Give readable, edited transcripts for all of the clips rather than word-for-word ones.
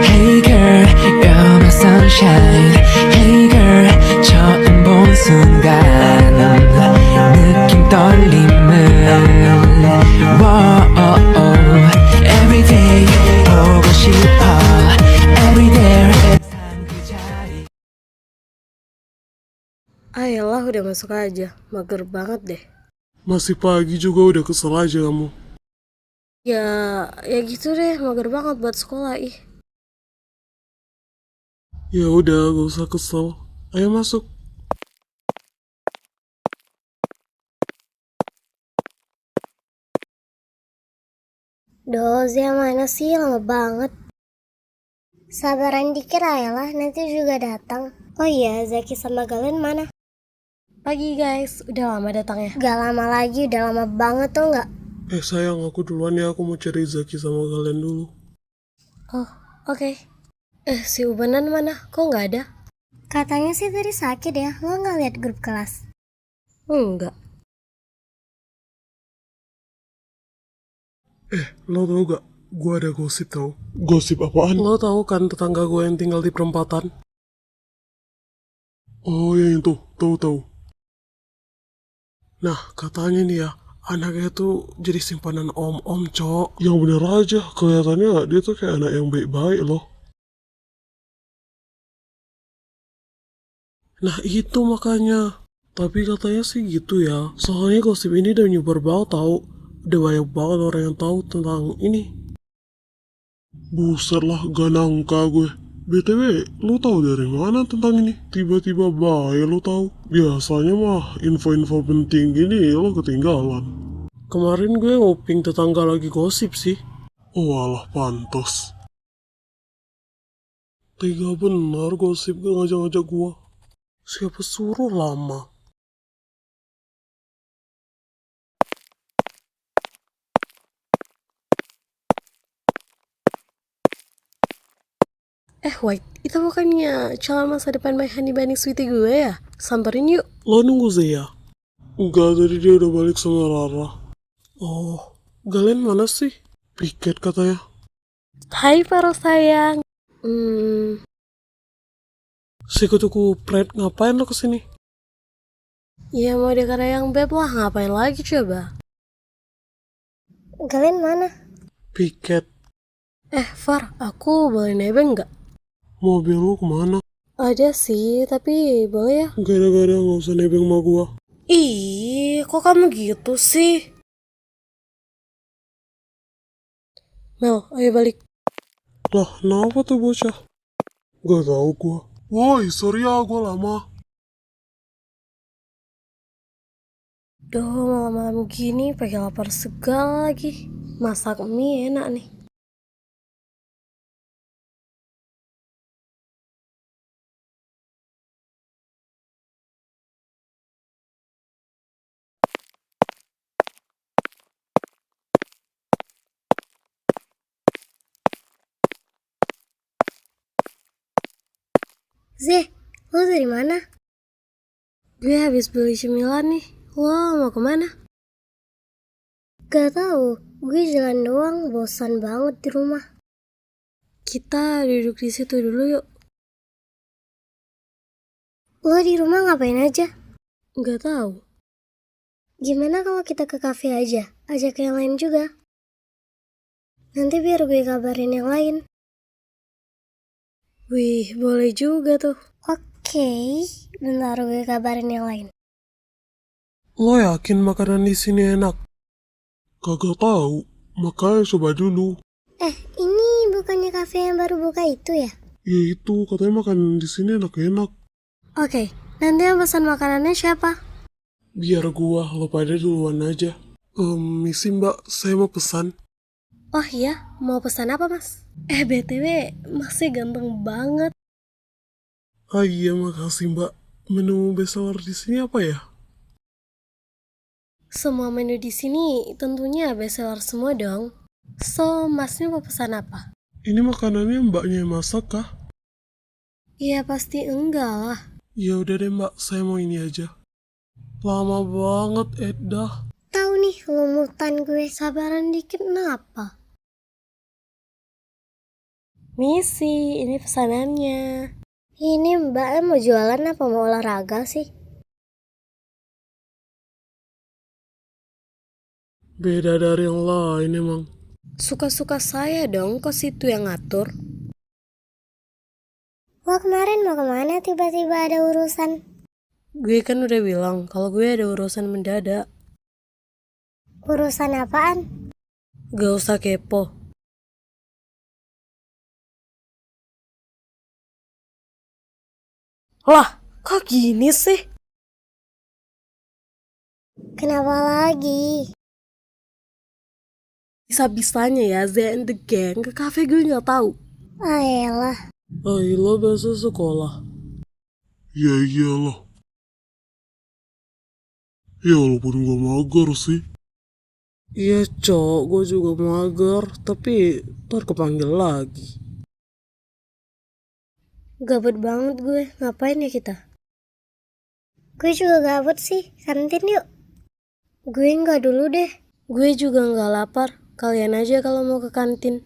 Hey girl, you're my sunshine. Hey girl, 처음 본 순간 느낌 떨림은 Whoa, everyday 보고 싶어 Everyday 그 자리. Ayolah udah masuk aja, mager banget deh. Masih pagi juga udah kesel aja kamu. Ya gitu deh, mager banget buat sekolah ih. Ya udah, gak usah kesel. Ayo masuk. Duh, Zia mana sih? Lama banget. Sabaran dikit ayolah, nanti juga datang. Oh iya, Zaki sama Galen mana? Pagi guys, udah lama datangnya. Gak lama lagi, udah lama banget tuh nggak? Sayang, aku duluan ya, aku mau cari Zaki sama kalian dulu. Oh, oke. Si Ubanan mana? Kok nggak ada? Katanya sih tadi sakit ya, lo nggak lihat grup kelas? Enggak. Lo tau gak? Gue ada gosip tau. Gosip apaan? Lo tau kan tetangga gue yang tinggal di perempatan? Oh yang itu, tahu. Nah, katanya nih ya, anaknya tuh jadi simpanan om-om, cok. Yang bener aja, kelihatannya dia tuh kayak anak yang baik-baik loh. Nah itu makanya. Tapi katanya sih gitu ya. Soalnya gosip ini udah nyebar banget tau. Udah banyak banget orang yang tahu tentang ini. Buset lah, gak nangka gue. BTW, lu tahu dari mana tentang ini? Tiba-tiba baik lu tahu. Biasanya mah info-info penting gini lo ketinggalan. Kemarin gue nguping tetangga lagi gosip sih. Oh alah, pantos. Tega benar gosip gak ngajak-ngajak gua. Siapa suruh lama? White, itu bukannya calon masa depan My Honey Bunny Sweetie gue ya? Samperin yuk. Lo nunggu Zia? Enggak, tadi dia udah balik sama Rara. Oh, Galen mana sih? Piket katanya. Hai para sayang. Si kutuku Pret, ngapain lo kesini? Ya mau dekara yang beb lah, ngapain lagi coba? Galen mana? Piket. Far, aku boleh nebeng nggak? Mobil lu kemana? Ada sih, tapi boleh ya? Gara-gara gak usah nebeng sama gua. Ih, kok kamu gitu sih? Mel, ayo balik. Lah, kenapa tuh bocah? Gak tahu gua. Woi, sorry ya, gua lama. Duh, malam-malam gini pakai lapar segala lagi. Masak mie enak nih. Zeh, lo dari mana? Gue habis beli cemilan nih. Lo mau kemana? Gak tahu, gue jalan doang, bosan banget di rumah. Kita duduk di situ dulu yuk. Lo di rumah ngapain aja? Gak tahu. Gimana kalau kita ke kafe aja, ajak yang lain juga? Nanti biar gue kabarin yang lain. Wih, boleh juga tuh. Oke, bentar gue kabarin yang lain. Lo yakin makanan di sini enak? Kagak tahu, makanya coba dulu. Ini bukannya kafe yang baru buka itu ya? Ya itu, katanya makanan di sini enak-enak. Oke, nanti yang pesan makanannya siapa? Biar gua, lo pada duluan aja. Misi mbak, saya mau pesan. Oh iya, mau pesan apa mas? BTW, masih ganteng banget. Ah iya, makasih mbak. Menu bestseller di sini apa ya? Semua menu di sini tentunya bestseller semua dong. So, masnya mau pesan apa? Ini makanannya mbaknya yang masak kah? Iya pasti enggak lah. Ya udah deh mbak, saya mau ini aja. Lama banget, Edda. Tahu nih lumutan gue. Sabaran dikit kenapa? Misi, ini pesanannya. Ini mbak mau jualan apa mau olahraga sih? Beda dari yang lain emang. Suka-suka saya dong, kok situ yang ngatur? Wah kemarin mau kemana tiba-tiba ada urusan? Gue kan udah bilang kalau gue ada urusan mendadak. Urusan apaan? Gak usah kepo. Lah, kok gini sih? Kenapa lagi? Bisa-bisanya ya, Z and the Gang ke cafe gue gak tahu. Ayolah. Ayolah bahasa sekolah. Ya iyalah. Ya walaupun gue mager sih. Iya cok, gue juga mager. Tapi ntar kepanggil lagi. Gabut banget gue, ngapain ya kita? Gue juga gabut sih, kantin yuk. Gue nggak dulu deh. Gue juga nggak lapar. Kalian aja kalau mau ke kantin.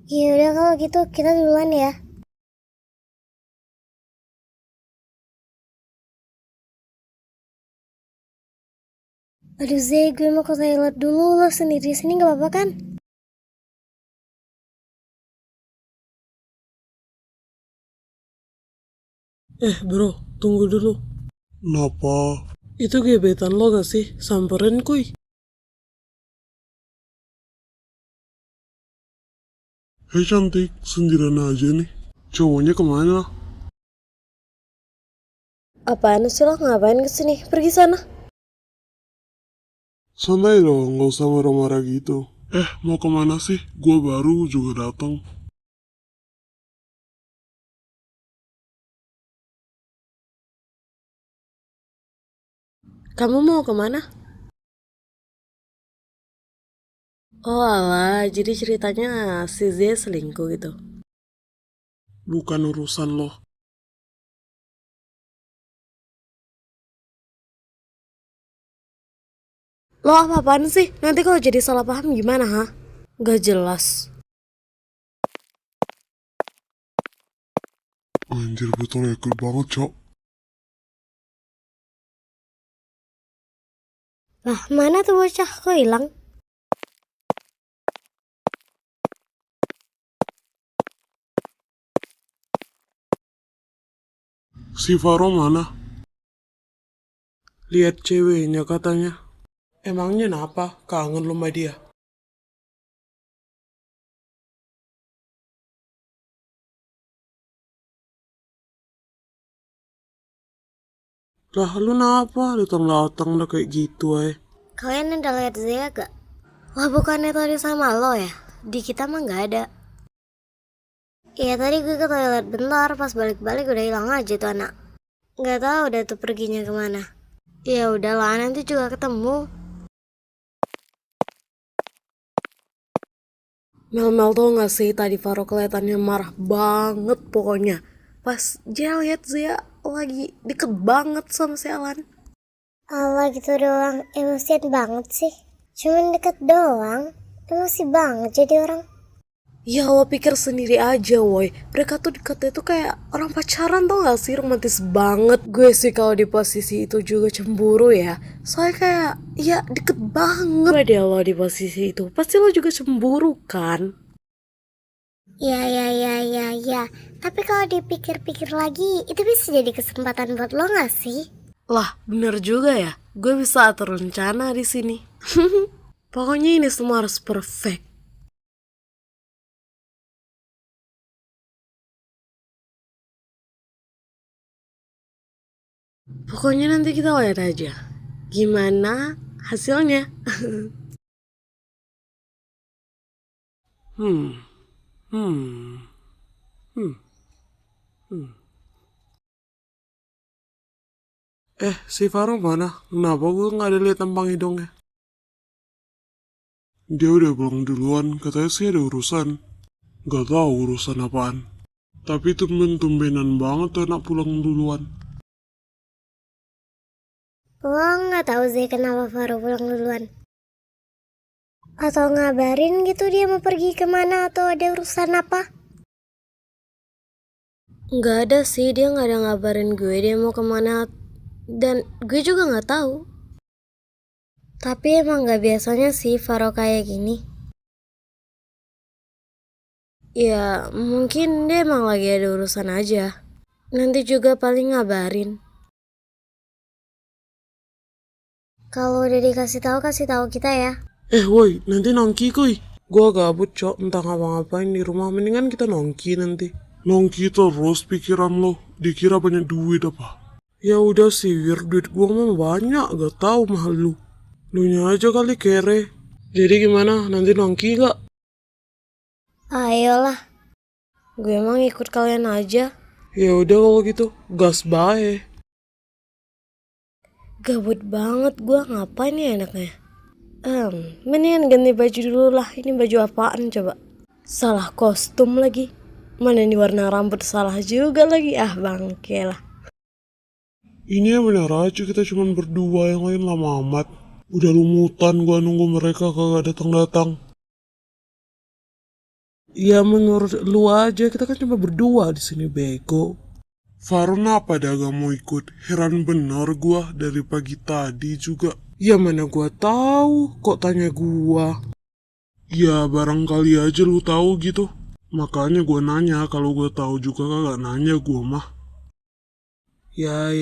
Ya udah kalau gitu kita duluan ya. Aduh Zee, gue mau ke toilet dulu. Lo sendiri sini nggak apa-apa kan? Bro, tunggu dulu. Kenapa? Itu gebetan lo gak sih? Samperin kuy. Hei cantik, sendirian aja nih. Cowoknya kemana? Apaan sih lo ngapain kesini? Pergi sana. Santai dong, gak usah marah-marah gitu. Mau kemana sih? Gua baru juga datang. Kamu mau kemana? Oh alah, jadi ceritanya si Z selingkuh gitu. Bukan urusan lo. Lo apa-apaan sih? Nanti kalau jadi salah paham gimana, ha? Gak jelas. Anjir, betul ekor banget, cok. Lah, mana tuh bocah? Kok hilang? Si Faro mana? Lihat ceweknya katanya. Emangnya kenapa? Kangen lo sama dia? Lah lu kenapa? Datang-datang udah kayak gitu Kalian udah lihat Zea gak? Lah bukannya tadi sama lo ya? Di kita mah gak ada. Iya tadi gue ke toilet bentar, pas balik-balik udah hilang aja tuh anak. Gak tahu udah tuh perginya kemana. Ya udahlah, nanti juga ketemu. Mel tau gak sih tadi Faro kelihatannya marah banget pokoknya. Pas dia lihat Zea lagi deket banget sama si Alan. Allah gitu doang, emosian banget sih. Cuman deket doang, emosi banget jadi orang. Ya lo pikir sendiri aja woy. Mereka tuh deketnya tuh kayak orang pacaran tau gak sih, romantis banget. Gue sih kalau di posisi itu juga cemburu ya. Soalnya kayak ya deket banget. Gue deh lo di posisi itu, pasti lo juga cemburu kan. Ya. Tapi kalau dipikir-pikir lagi, itu bisa jadi kesempatan buat lo gak sih? Lah bener juga ya. gue bisa atur rencana di sini. Pokoknya ini semua harus perfect. Pokoknya nanti kita lihat aja gimana hasilnya. Hmm. Hmm. Hmm. Hmm. Si Faro mana? Kenapa gue nggak ada lihat tampang hidungnya? Dia udah pulang duluan, katanya sih ada urusan. Gak tahu urusan apaan. Tapi tumben-tumbenan banget tuh anak pulang duluan. Lo nggak tahu sih kenapa Faro pulang duluan? Atau ngabarin gitu dia mau pergi kemana atau ada urusan apa? Nggak ada sih, dia nggak ada ngabarin gue dia mau kemana. Dan gue juga nggak tahu. Tapi emang nggak biasanya sih Faro kayak gini. Ya mungkin dia emang lagi ada urusan aja. Nanti juga paling ngabarin. Kalau udah dikasih tahu kasih tahu kita ya. Woi, nanti nongki kuy. Gua gabut cok, entah ngapa-ngapain di rumah. Mendingan kita nongki nanti. Nongki terus pikiran lo, dikira banyak duit apa? Ya udah sih, Wir, duit gua mah banyak, gak tahu mahal lu. Lu nya aja kali kere. Jadi gimana, nanti nongki gak? Ayolah. Gue emang ikut kalian aja. Ya udah kalau gitu, gas bae. Gabut banget gue, ngapain ya enaknya? Mendingan ganti baju dulu lah. Ini baju apaan coba? Salah kostum lagi. Mana ini warna rambut salah juga lagi. Bangke lah. Ini yang bener aja, kita cuma berdua, yang lain lama amat. Udah lumutan gua nunggu mereka kagak datang-datang. Ya menurut lu aja, kita kan cuma berdua di sini bego. Faro apa dah gak mau ikut? Heran bener gua dari pagi tadi juga. Ya mana gua tahu, kok tanya gua? Ya barangkali aja lu tahu gitu. Makanya gua nanya, kalau gua tahu juga kagak nanya gua mah. Ya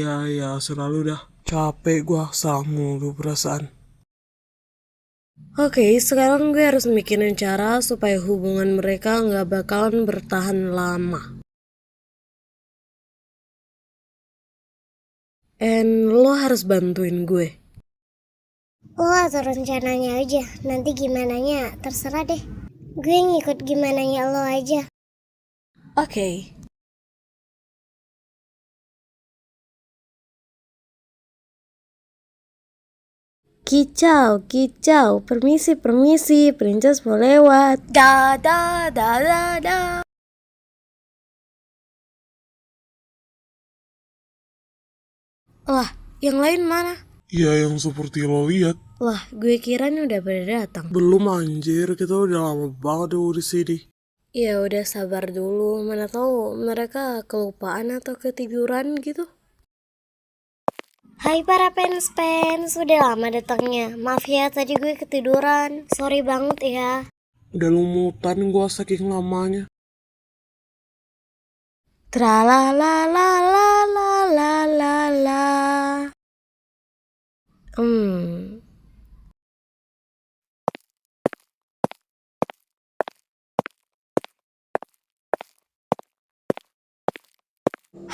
selalu dah. Capek gua sama lu perasaan. Oke, sekarang gue harus mikirin cara supaya hubungan mereka nggak bakalan bertahan lama. And lo harus bantuin gue. Lo atur rencananya aja, nanti gimananya terserah deh. Gue ngikut gimananya lo aja. Oke. Kicau, permisi, princess mau lewat. Da. Lah, yang lain mana? Ya yang seperti lo lihat. Lah, gue kira nih udah pada datang. Belum anjir, kita udah lama banget di sini. Ya udah sabar dulu, mana tahu mereka kelupaan atau ketiduran gitu. Hai para fans, udah lama datangnya. Maaf ya tadi gue ketiduran, sorry banget ya. Udah lumutan gua saking lamanya. Tralalalalalalala.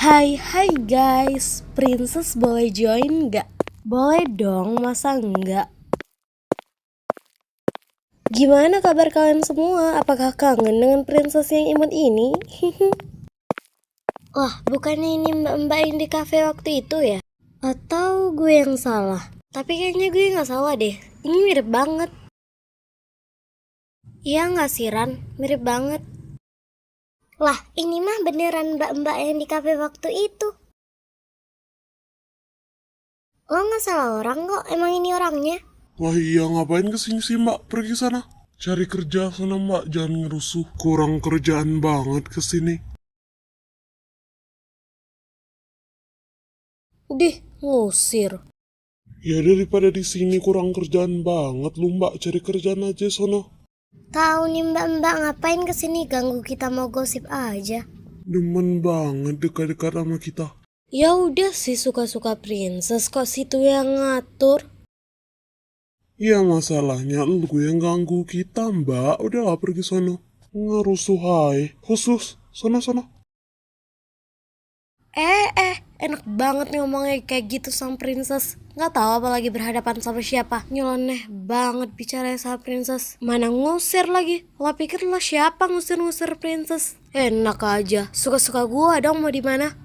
Hai guys, Princess boleh join nggak? Boleh dong, masa enggak? Gimana kabar kalian semua? Apakah kangen dengan Princess yang imut ini? Wah, bukannya ini mbak-mbak yang di cafe waktu itu ya? Atau gue yang salah? Tapi kayaknya gue gak salah deh, ini mirip banget. Iya gak sih Ran? Mirip banget. Lah, ini mah beneran mbak-mbak yang di cafe waktu itu. Lo gak salah orang kok, emang ini orangnya. Wah iya, ngapain kesini sih mbak? Pergi sana. Cari kerja sana mbak, jangan ngerusuh. Kurang kerjaan banget kesini. Dih, ngusir. Ya daripada di sini kurang kerjaan banget lu mbak, cari kerjaan aja sono. Tahu nih mbak-mbak ngapain kesini ganggu kita mau gosip aja. Demen banget dekat-dekat sama kita. Ya udah sih suka-suka princess, kok situ yang ngatur. Iya masalahnya lu yang ganggu kita mbak. Udahlah pergi sono. Ngerusuh hai. Khusus. Sono. Enak banget nih ngomongnya kayak gitu sama princess. Nggak tahu apalagi berhadapan sama siapa. Nyeleneh banget bicara sama princess. Mana ngusir lagi. Lo pikir lo siapa ngusir-ngusir princess? Enak aja. Suka-suka gua dong mau di mana.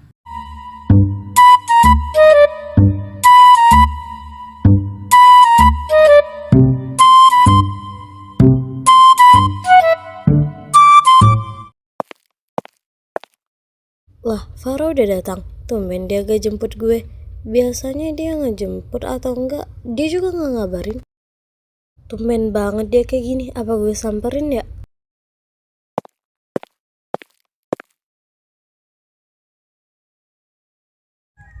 Lah, Farah udah datang. Tumben dia gak jemput gue. Biasanya dia ngejemput atau enggak, dia juga gak ngabarin. Tumben banget dia kayak gini. Apa gue samperin ya?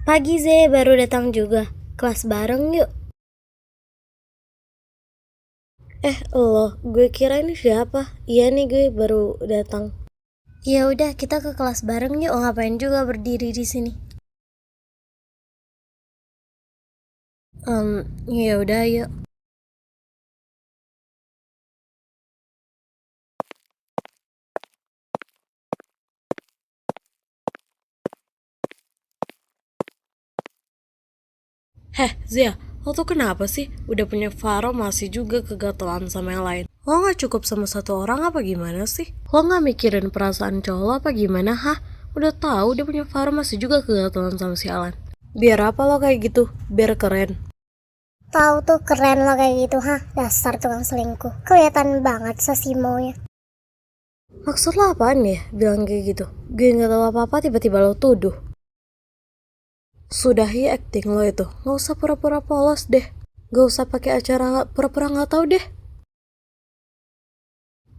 Pagi Ze, baru datang juga. Kelas bareng yuk. Gue kira ini siapa? Iya nih gue baru datang. Ya udah, kita ke kelas bareng yuk. Ngapain juga berdiri di sini? Ya udah yuk. Zia, lo tuh kenapa sih? Udah punya Faro masih juga kegatelan sama yang lain. Lo gak cukup sama satu orang apa gimana sih? Lo gak mikirin perasaan cowok lo apa gimana, hah? Udah tahu dia punya Faro masih juga kegatelan sama si Alan. Biar apa lo kayak gitu? Biar keren. Tahu tuh keren lo kayak gitu, hah? Dasar tukang selingkuh. Kelihatan banget sesimonya. Maksud lo apaan ya bilang kayak gitu? Gue gak tahu apa-apa tiba-tiba lo tuduh. Sudahi acting lo itu. Gak usah pura-pura polos deh. Gak usah pakai acara pura-pura gak tahu deh.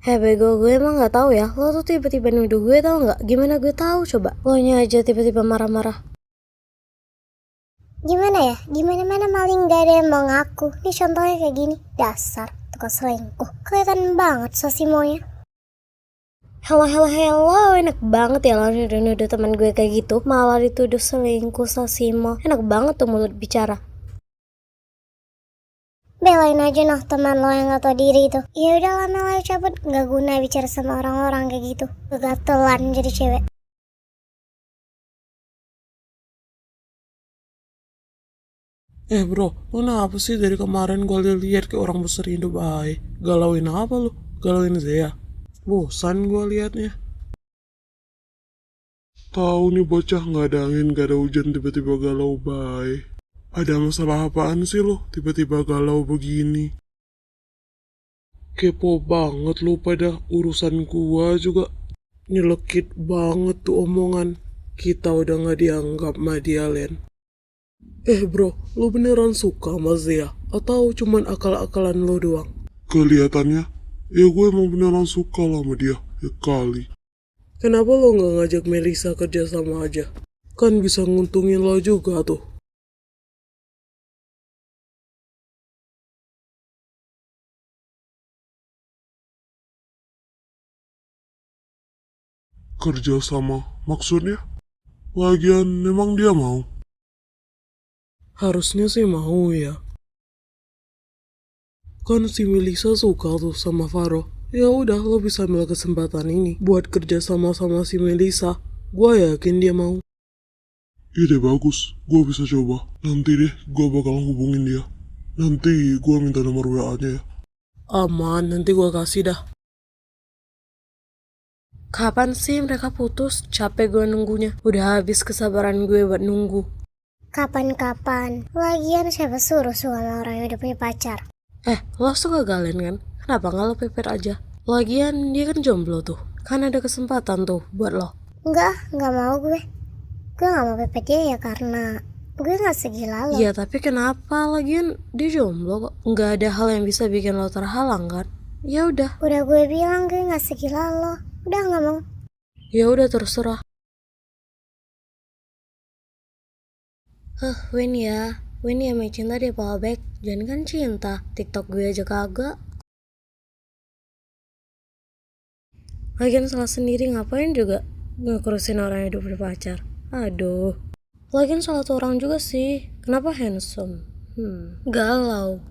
Bego, gue emang gak tahu ya. Lo tuh tiba-tiba nuduh gue, tau gak? Gimana gue tahu coba? Lo nya aja tiba-tiba marah-marah. Gimana ya? Gimana-mana maling gak ada yang mau ngaku. Nih contohnya kayak gini. Dasar tukang selingkuh. Kelihatan banget sesimonya. Hello, enak banget ya lo nuduh teman gue kayak gitu. Malah dituduh selingkuh Sasimo. Enak banget tuh mulut bicara. Belain aja noh teman lo yang gak tau diri itu. Ya udah lama lah cabut. Gak guna bicara sama orang-orang kayak gitu. Kegatelan jadi cewek. Bro, lu kenapa sih dari kemarin gue liat kayak orang besar hidup baik? Galauin apa lu? Galauin Zea? Bosan gue liatnya. Tahu nih bocah nggak ada angin, nggak ada hujan, tiba-tiba galau baik. Ada masalah apaan sih lo? Tiba-tiba galau begini. Kepo banget lo pada urusan gua juga. Nyelekit banget tuh omongan. Kita udah nggak dianggap Madialen. Bro, lo beneran suka sama Zea? Atau cuman akal-akalan lo doang? Kelihatannya, ya gue emang beneran suka lah sama dia. Ya kali. Kenapa lo nggak ngajak Melisa kerja sama aja? Kan bisa nguntungin lo juga tuh. Kerja sama maksudnya? Lagian memang dia mau? Harusnya sih mau ya. Kan si Melisa suka tuh sama Faro. Ya udah lo bisa ambil kesempatan ini buat kerja sama si Melisa. Gua yakin dia mau. Ide bagus, gua bisa coba. Nanti deh gua bakal hubungin dia. Nanti gua minta nomor WA-nya ya. Aman, nanti gua kasih dah. Kapan sih mereka putus? Capek gue nunggunya. Udah habis kesabaran gue buat nunggu. Kapan-kapan. Lagian siapa suruh sama orang yang udah punya pacar? Lo suka Galen kan? Kenapa gak lo pepet aja? Lagian dia kan jomblo tuh. Kan ada kesempatan tuh buat lo. Enggak mau gue. Gue gak mau pepet dia ya karena gue gak segila lo. Iya tapi kenapa? Lagian dia jomblo kok. Gak ada hal yang bisa bikin lo terhalang kan? Ya udah. Udah gue bilang gue gak segila lo. Udah gak mau. Ya udah terserah. Win ya main cinta dia fallback. Jangan kan cinta. TikTok gue aja kagak. Lagian salah sendiri ngapain juga ngekurusin orang yang hidup berpacar. Aduh. Lagian salah satu orang juga sih. Kenapa handsome? Galau.